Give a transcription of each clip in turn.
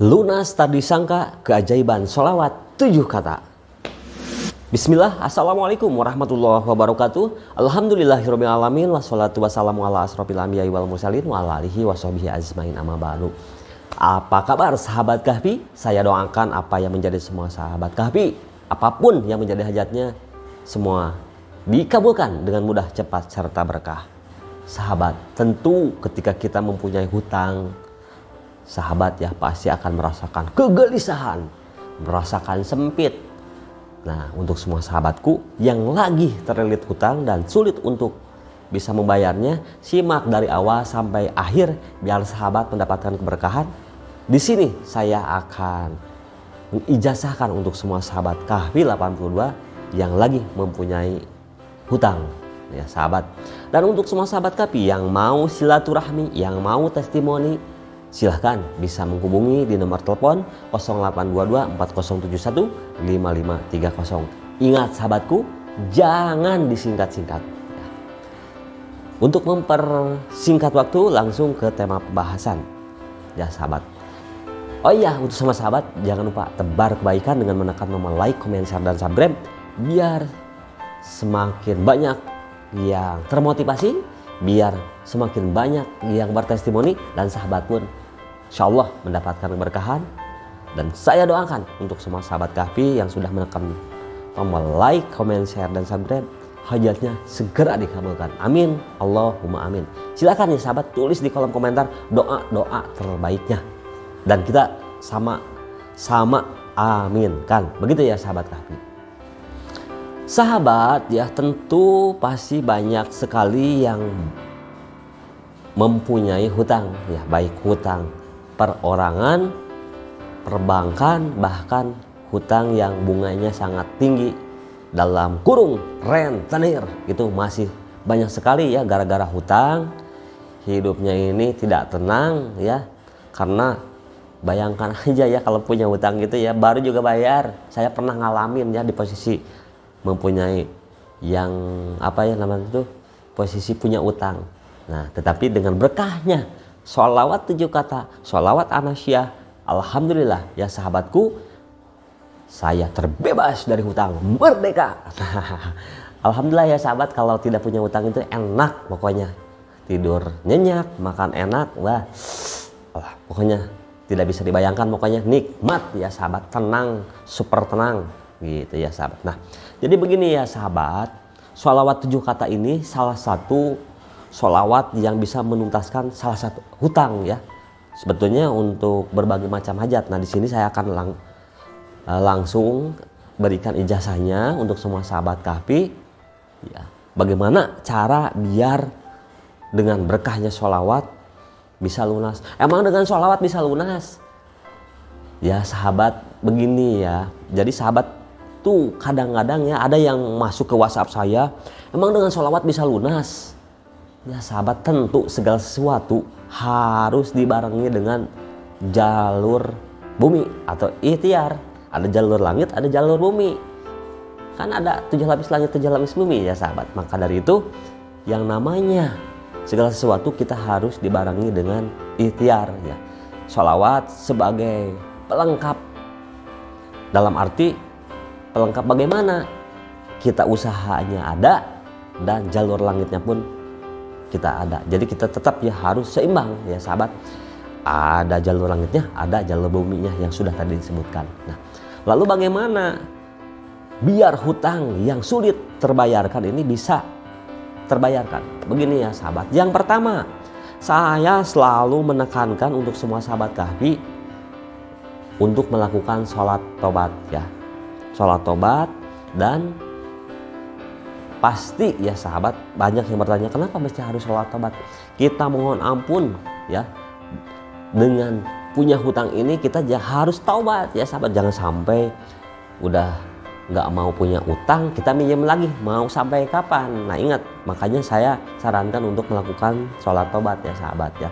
Lunas tak disangka, keajaiban sholawat 7 kata. Bismillah, assalamualaikum warahmatullahi wabarakatuh. Alhamdulillahirabbil alamin, wassalatu wassalamu ala asrofil anbiya'i wal mursalin wa ala alihi washabihi ajmain, amma ba'du. Apa kabar sahabat Kahfi? Saya doakan apa yang menjadi semua sahabat Kahfi, apapun yang menjadi hajatnya, semua dikabulkan dengan mudah, cepat, serta berkah. Sahabat, tentu ketika kita mempunyai hutang, sahabat ya pasti akan merasakan kegelisahan, merasakan sempit. Nah, untuk semua sahabatku yang lagi terlilit hutang dan sulit untuk bisa membayarnya, simak dari awal sampai akhir biar sahabat mendapatkan keberkahan. Di sini saya akan mengijazahkan untuk semua sahabat Kahfi 82 yang lagi mempunyai hutang, ya sahabat. Dan untuk semua sahabat Kahfi yang mau silaturahmi, yang mau testimoni, silahkan bisa menghubungi di nomor telepon 0822 4071 5530. Ingat sahabatku, jangan disingkat-singkat. Untuk mempersingkat waktu, langsung ke tema pembahasan. Ya sahabat. Oh iya, untuk sama sahabat, jangan lupa tebar kebaikan dengan menekan tombol like, comment, share, dan subscribe. Biar semakin banyak yang termotivasi, biar semakin banyak yang bertestimoni, dan sahabat pun insya Allah mendapatkan keberkahan. Dan saya doakan untuk semua sahabat Kahfi yang sudah menekan tombol like, comment, share, dan subscribe, hajatnya segera dikabulkan. Amin, Allahumma amin. Silakan ya sahabat, tulis di kolom komentar doa-doa terbaiknya, dan kita sama aminkan. Begitu ya sahabat Kahfi. Sahabat ya, tentu pasti banyak sekali yang mempunyai hutang, ya baik hutang perorangan, perbankan, bahkan hutang yang bunganya sangat tinggi dalam kurung rentenir. Itu masih banyak sekali ya, gara-gara hutang hidupnya ini tidak tenang ya. Karena bayangkan aja ya, kalau punya hutang gitu ya, baru juga bayar. Saya pernah ngalamin ya di posisi mempunyai yang apa ya namanya itu, posisi punya utang. Nah, tetapi dengan berkahnya sholawat 7 kata, sholawat anasyah, alhamdulillah ya sahabatku, saya terbebas dari hutang, merdeka. Alhamdulillah ya sahabat, kalau tidak punya hutang itu enak pokoknya. Tidur nyenyak, makan enak, wah, pokoknya tidak bisa dibayangkan, pokoknya nikmat ya sahabat, tenang, super tenang gitu ya sahabat. Nah, jadi begini ya sahabat, sholawat 7 kata ini salah satu sholawat yang bisa menuntaskan salah satu hutang ya. Sebetulnya untuk berbagai macam hajat. Nah, di sini saya akan langsung berikan ijazahnya untuk semua sahabat Kahfi. Ya, bagaimana cara biar dengan berkahnya sholawat bisa lunas? Emang dengan sholawat bisa lunas? Ya sahabat, begini ya. Jadi sahabat tuh kadang-kadang ya ada yang masuk ke WhatsApp saya, emang dengan sholawat bisa lunas? Ya sahabat, tentu segala sesuatu harus dibarengi dengan jalur bumi atau ikhtiar. Ada jalur langit, ada jalur bumi. Kan ada 7 lapis langit, 7 lapis bumi ya sahabat. Maka dari itu, yang namanya segala sesuatu kita harus dibarengi dengan ikhtiar ya. Sholawat sebagai pelengkap. Dalam arti pelengkap bagaimana? Kita usahanya ada dan jalur langitnya pun kita ada. Jadi kita tetap ya harus seimbang ya sahabat. Ada jalur langitnya, ada jalur buminya yang sudah tadi disebutkan. Nah, lalu bagaimana biar hutang yang sulit terbayarkan ini bisa terbayarkan? Begini ya sahabat. Yang pertama, saya selalu menekankan untuk semua sahabat Kahfi untuk melakukan sholat tobat ya. Sholat tobat, dan pasti ya sahabat, banyak yang bertanya kenapa mesti harus sholat tobat. Kita mohon ampun ya, dengan punya hutang ini kita harus taubat ya sahabat. Jangan sampai udah nggak mau punya utang kita minjem lagi, mau sampai kapan? Nah ingat, makanya saya sarankan untuk melakukan sholat tobat ya sahabat ya.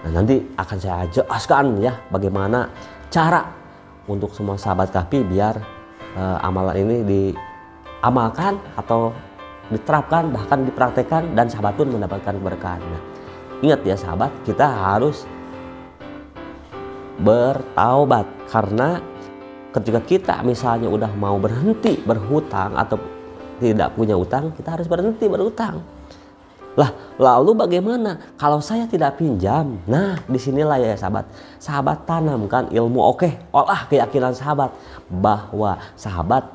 Nah, nanti akan saya jelaskan ya bagaimana cara untuk semua sahabat Kahfi biar amalan ini diamalkan atau diterapkan, bahkan dipraktekkan, dan sahabat pun mendapatkan keberkahan. Nah, ingat ya sahabat, kita harus bertaubat. Karena ketika kita misalnya udah mau berhenti berhutang atau tidak punya utang, kita harus berhenti berhutang. Lah, lalu bagaimana kalau saya tidak pinjam? Nah, disinilah ya sahabat. Sahabat tanamkan ilmu, olah keyakinan sahabat bahwa sahabat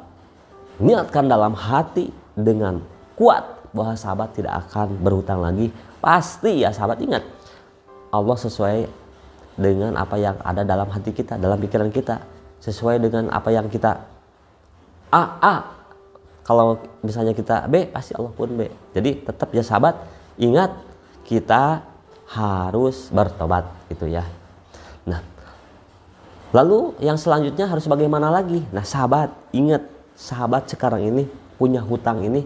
niatkan dalam hati dengan kuat bahwa sahabat tidak akan berhutang lagi. Pasti ya sahabat, ingat, Allah sesuai dengan apa yang ada dalam hati kita, dalam pikiran kita, sesuai dengan apa yang kita A. Kalau misalnya kita B, pasti Allah pun B. Jadi tetap ya sahabat, ingat kita harus bertobat gitu ya. Nah, lalu yang selanjutnya harus bagaimana lagi? Nah sahabat, ingat, sahabat sekarang ini punya hutang ini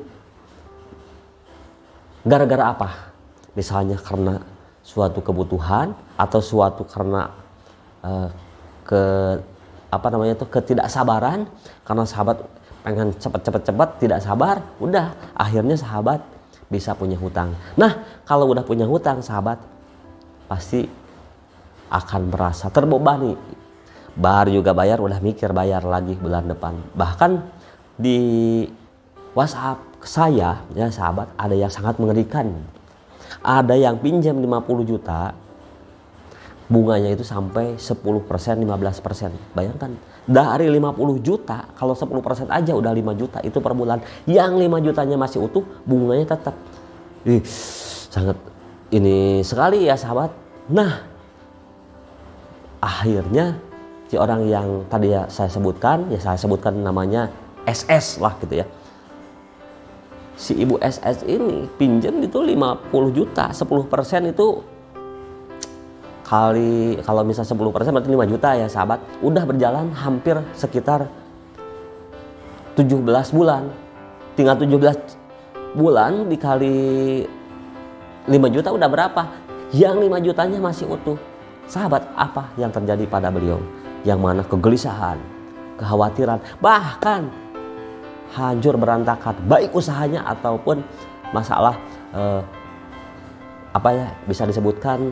gara-gara apa? Misalnya karena suatu kebutuhan atau suatu karena ketidaksabaran, karena sahabat pengen cepat tidak sabar, udah akhirnya sahabat bisa punya hutang. Nah, kalau udah punya hutang sahabat pasti akan merasa terbebani. Baru juga bayar udah mikir bayar lagi bulan depan. Bahkan di WhatsApp saya ya sahabat, ada yang sangat mengerikan. Ada yang pinjam 50 juta, bunganya itu sampai 10%, 15%. Bayangkan, dari 50 juta, kalau 10% aja udah 5 juta itu per bulan. Yang 5 jutanya masih utuh, bunganya tetap. Sangat ini sekali ya sahabat. Nah, akhirnya si orang yang tadi ya saya sebutkan namanya SS lah gitu ya. Si ibu SS ini pinjam itu 50 juta, 10% itu kali, kalau misal 10% berarti 5 juta ya sahabat. Udah berjalan hampir sekitar 17 bulan. Tinggal 17 bulan dikali 5 juta udah berapa? Yang 5 jutanya masih utuh. Sahabat, apa yang terjadi pada beliau? Yang mana kegelisahan, kekhawatiran, bahkan hancur berantakan baik usahanya ataupun masalah bisa disebutkan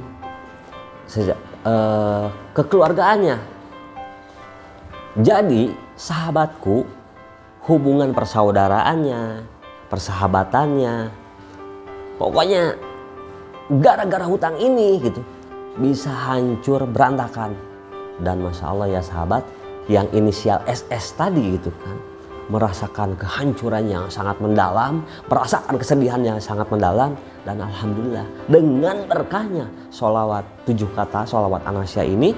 kekeluargaannya. Jadi sahabatku, hubungan persaudaraannya, persahabatannya, pokoknya gara-gara hutang ini gitu bisa hancur berantakan. Dan masya Allah ya sahabat, yang inisial SS tadi gitu kan, merasakan kehancuran yang sangat mendalam, merasakan kesedihan yang sangat mendalam. Dan alhamdulillah dengan berkahnya sholawat 7 kata, sholawat Anasya ini,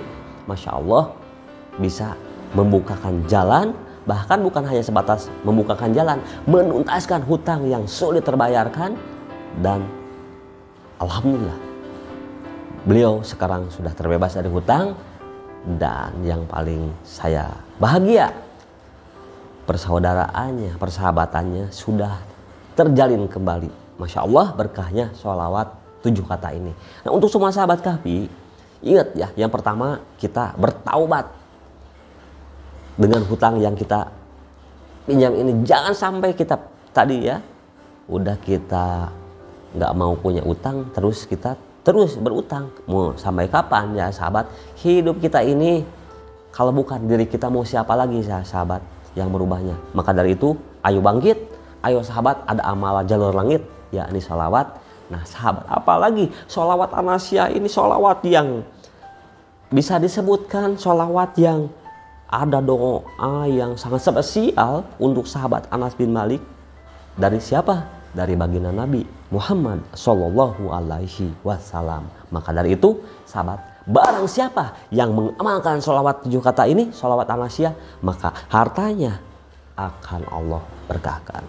masya Allah bisa membukakan jalan. Bahkan bukan hanya sebatas membukakan jalan, menuntaskan hutang yang sulit terbayarkan. Dan alhamdulillah beliau sekarang sudah terbebas dari hutang. Dan yang paling saya bahagia, persaudaraannya, persahabatannya sudah terjalin kembali. Masya Allah berkahnya sholawat 7 kata ini. Nah, untuk semua sahabat Kahfi, ingat ya, yang pertama kita bertaubat dengan hutang yang kita pinjam ini. Jangan sampai kita tadi ya, udah kita nggak mau punya utang, terus kita terus berutang. Mau sampai kapan ya sahabat? Hidup kita ini kalau bukan diri kita, mau siapa lagi ya sahabat yang merubahnya? Maka dari itu, ayo bangkit, ayo sahabat, ada amalan jalur langit, yakni sholawat. Nah sahabat, apalagi sholawat Anasya ini sholawat yang bisa disebutkan sholawat yang ada doa yang sangat spesial untuk sahabat Anas bin Malik. Dari siapa? Dari baginda Nabi Muhammad Sallallahu Alaihi Wasallam. Maka dari itu sahabat, barang siapa yang mengamalkan sholawat 7 kata ini, sholawat Anasya, maka hartanya akan Allah berkahkan.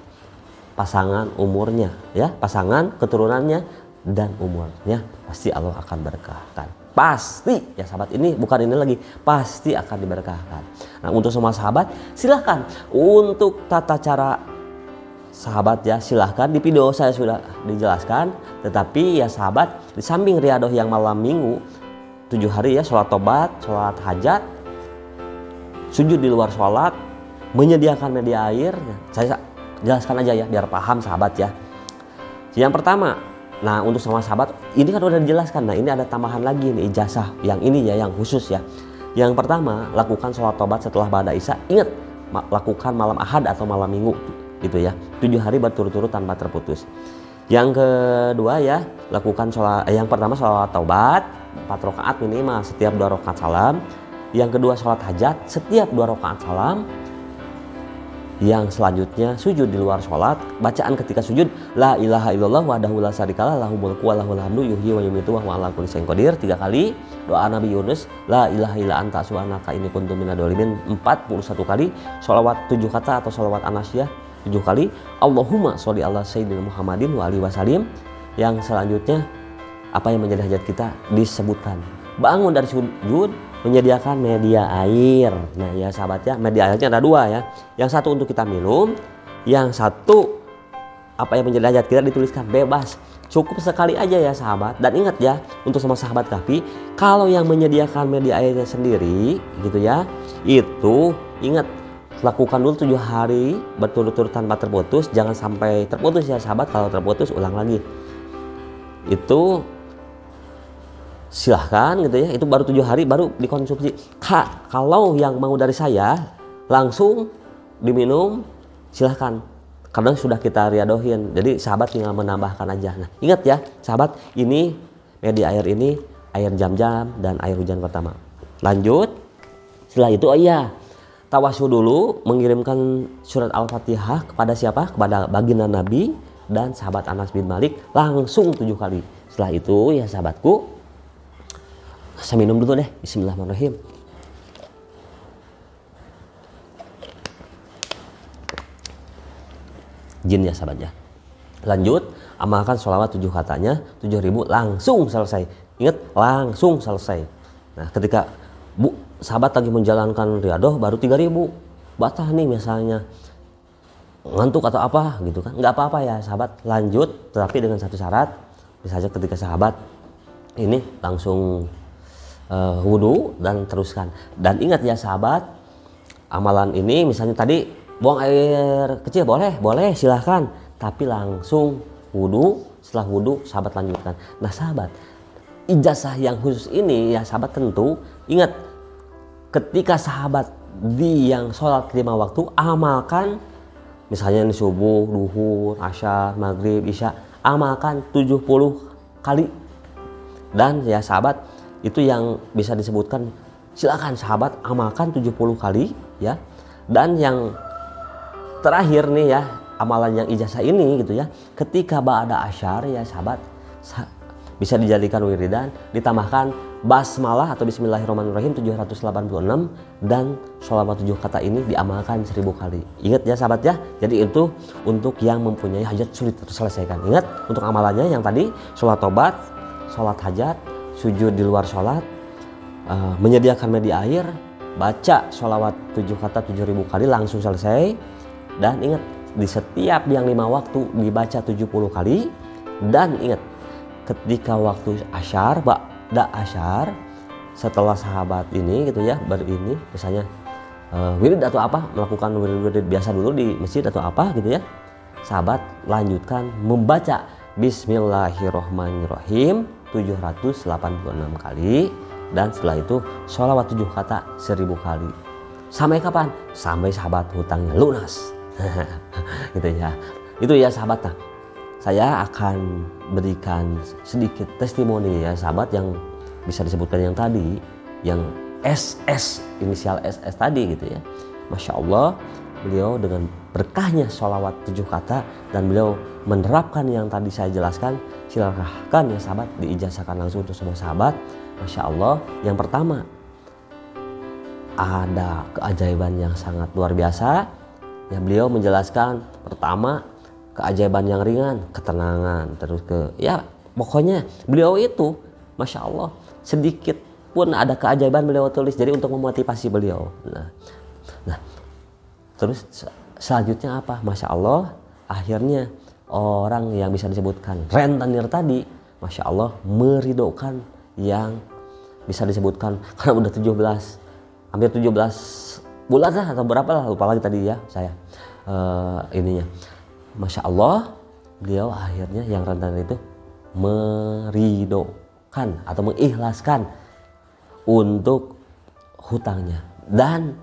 Pasangan umurnya ya, pasangan keturunannya dan umurnya pasti Allah akan berkahkan. Pasti ya sahabat, ini bukan ini lagi, pasti akan diberkahkan. Nah untuk semua sahabat, silahkan untuk tata cara sahabat ya, silahkan di video saya sudah dijelaskan. Tetapi ya sahabat, di samping riadoh yang malam minggu 7 hari ya, sholat tobat, sholat hajat, sujud di luar sholat, menyediakan media air. Saya jelaskan aja ya biar paham sahabat ya. Yang pertama, nah untuk sama sahabat ini kan udah dijelaskan. Nah ini ada tambahan lagi nih ijazah yang ini ya, yang khusus ya. Yang pertama, lakukan sholat tobat setelah ba'da isya. Ingat, lakukan malam ahad atau malam minggu gitu ya, 7 hari berturut-turut tanpa terputus. Yang kedua ya, lakukan sholat, yang pertama sholat taubat 4 rakaat minimal setiap 2 rakaat salam. Yang kedua sholat hajat setiap 2 rakaat salam. Yang selanjutnya sujud di luar sholat, bacaan ketika sujud la ilaha illallah wahdahu la syarikalah lahul mulku wa lahul hamdu yuhyi wa yumiitu wa huwa ala kulli syai'in qadir 3 kali. Doa Nabi Yunus la ilaha illa anta subhanaka inni kuntu minadz dzalimin 41 kali. Sholawat 7 kata atau sholawat anasyah 7 kali. Allahumma sholli ala sayyidina Muhammadin wa alihi wasallim. Yang selanjutnya apa yang menjadi hajat kita disebutkan. Bangun dari sujud, menyediakan media air. Nah ya sahabat ya, media airnya ada 2 ya. Yang satu untuk kita minum, yang satu apa yang menjadi hajat kita dituliskan bebas. Cukup sekali aja ya sahabat. Dan ingat ya, untuk sama sahabat Kahfi, kalau yang menyediakan media airnya sendiri gitu ya, itu ingat lakukan dulu 7 hari berturut-turut tanpa terputus. Jangan sampai terputus ya sahabat. Kalau terputus ulang lagi. Itu silahkan gitu ya, itu baru 7 hari baru dikonsumsi. Kalau yang mau dari saya langsung diminum silahkan, kadang sudah kita riadohin, jadi sahabat tinggal menambahkan aja. Nah ingat ya sahabat, ini media air ini air jam-jam dan air hujan pertama. Lanjut setelah itu, oh iya, tawasul dulu, mengirimkan surat Al-Fatihah kepada siapa? Kepada baginda Nabi dan sahabat Anas bin Malik langsung 7 kali. Setelah itu ya sahabatku, saya minum dulu deh. Bismillahirrahmanirrahim. Jin ya sahabat ya. Lanjut, amalkan sholawat 7 katanya 7.000 langsung selesai. Ingat, langsung selesai. Nah ketika sahabat lagi menjalankan riadoh baru 3.000, batal nih misalnya ngantuk atau apa gitu kan, nggak apa-apa ya sahabat, lanjut, tetapi dengan satu syarat. Misalnya ketika sahabat ini langsung wudhu dan teruskan. Dan ingat ya sahabat, amalan ini misalnya tadi buang air kecil boleh silahkan, tapi langsung wudhu. Setelah wudhu sahabat lanjutkan. Nah sahabat, ijazah yang khusus ini ya sahabat tentu ingat, ketika sahabat di yang sholat 5 waktu, amalkan misalnya ini subuh, duhur, asyar, maghrib, isya, amalkan 70 kali. Dan ya sahabat, itu yang bisa disebutkan, silakan sahabat amalkan 70 kali ya. Dan yang terakhir nih ya, amalan yang ijazah ini gitu ya, ketika ba'da asyar ya sahabat, bisa dijadikan wiridan, ditambahkan basmalah atau bismillahirrahmanirrahim 786 dan sholawat 7 kata ini diamalkan 1000 kali. Ingat ya sahabat ya, jadi itu untuk yang mempunyai hajat sulit terselesaikan. Ingat untuk amalannya yang tadi, sholat tobat, sholat hajat, sujud di luar sholat, menyediakan media air, baca sholawat 7 kata 7.000 kali langsung selesai. Dan ingat, di setiap yang 5 waktu dibaca 70 kali. Dan ingat, ketika waktu asyar, ba'da asyar, setelah sahabat ini gitu ya, berini misalnya wirid atau apa, melakukan wirid biasa dulu di masjid atau apa gitu ya, sahabat lanjutkan membaca Bismillahirrahmanirrahim 786 kali. Dan setelah itu sholawat 7 kata 1000 kali. Sampai kapan? Sampai sahabat hutangnya lunas. Gitu ya. Itu ya sahabat. Nah, saya akan berikan sedikit testimoni ya sahabat, yang bisa disebutkan yang tadi, yang SS, inisial SS tadi gitu ya. Masya Allah, beliau dengan berkahnya sholawat 7 kata dan beliau menerapkan yang tadi saya jelaskan. Silahkan ya sahabat, diijazahkan langsung untuk semua sahabat. Masya Allah, yang pertama ada keajaiban yang sangat luar biasa. Ya, beliau menjelaskan pertama keajaiban yang ringan, ketenangan, terus ya pokoknya beliau itu Masya Allah sedikit pun ada keajaiban beliau tulis, jadi untuk memotivasi beliau. Nah terus selanjutnya apa? Masya Allah, akhirnya orang yang bisa disebutkan rentenir tadi, Masya Allah meridokan yang bisa disebutkan karena udah 17, hampir 17 bulan lah atau berapa lah, lupa lagi tadi ya saya ininya. Masya Allah, beliau akhirnya yang rentenir itu meridokan atau mengikhlaskan untuk hutangnya. Dan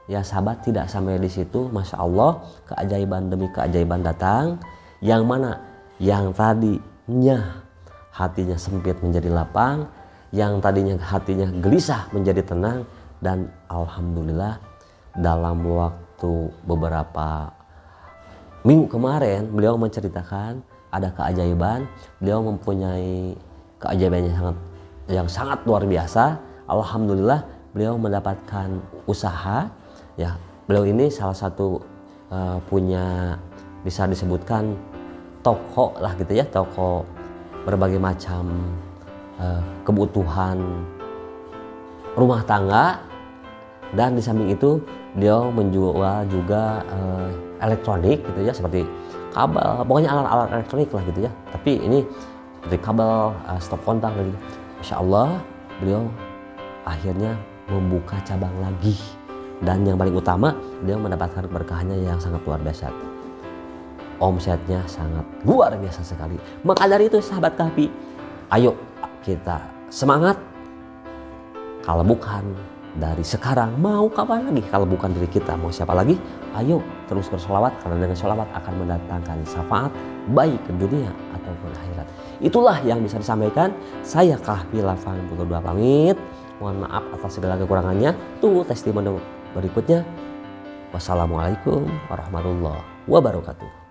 ya sahabat, tidak sampai di situ, masya Allah, keajaiban demi keajaiban datang, yang mana yang tadinya hatinya sempit menjadi lapang, yang tadinya hatinya gelisah menjadi tenang. Dan alhamdulillah dalam waktu beberapa minggu kemarin beliau menceritakan ada keajaiban. Beliau mempunyai keajaiban yang sangat luar biasa. Alhamdulillah beliau mendapatkan usaha. Ya, beliau ini salah satu punya, bisa disebutkan toko lah gitu ya, toko berbagai macam kebutuhan rumah tangga. Dan di samping itu beliau menjual juga elektronik gitu ya, seperti kabel, pokoknya alat-alat elektronik lah gitu ya. Tapi ini seperti kabel, stop kontak gitu. Masya Allah, beliau akhirnya membuka cabang lagi. Dan yang paling utama, beliau mendapatkan berkahnya yang sangat luar biasa. Omsetnya sangat luar biasa sekali. Maka dari itu sahabat Kahfi, ayo kita semangat. Kalau bukan dari sekarang, mau kapan lagi? Kalau bukan dari kita, mau siapa lagi? Ayo terus bersolawat, karena dengan solawat akan mendatangkan syafaat baik ke dunia ataupun akhirat. Itulah yang bisa disampaikan. Saya Kahfi Lafang berdua pamit. Mohon maaf atas segala kekurangannya. Tunggu testimoni berikutnya. Wassalamualaikum warahmatullahi wabarakatuh.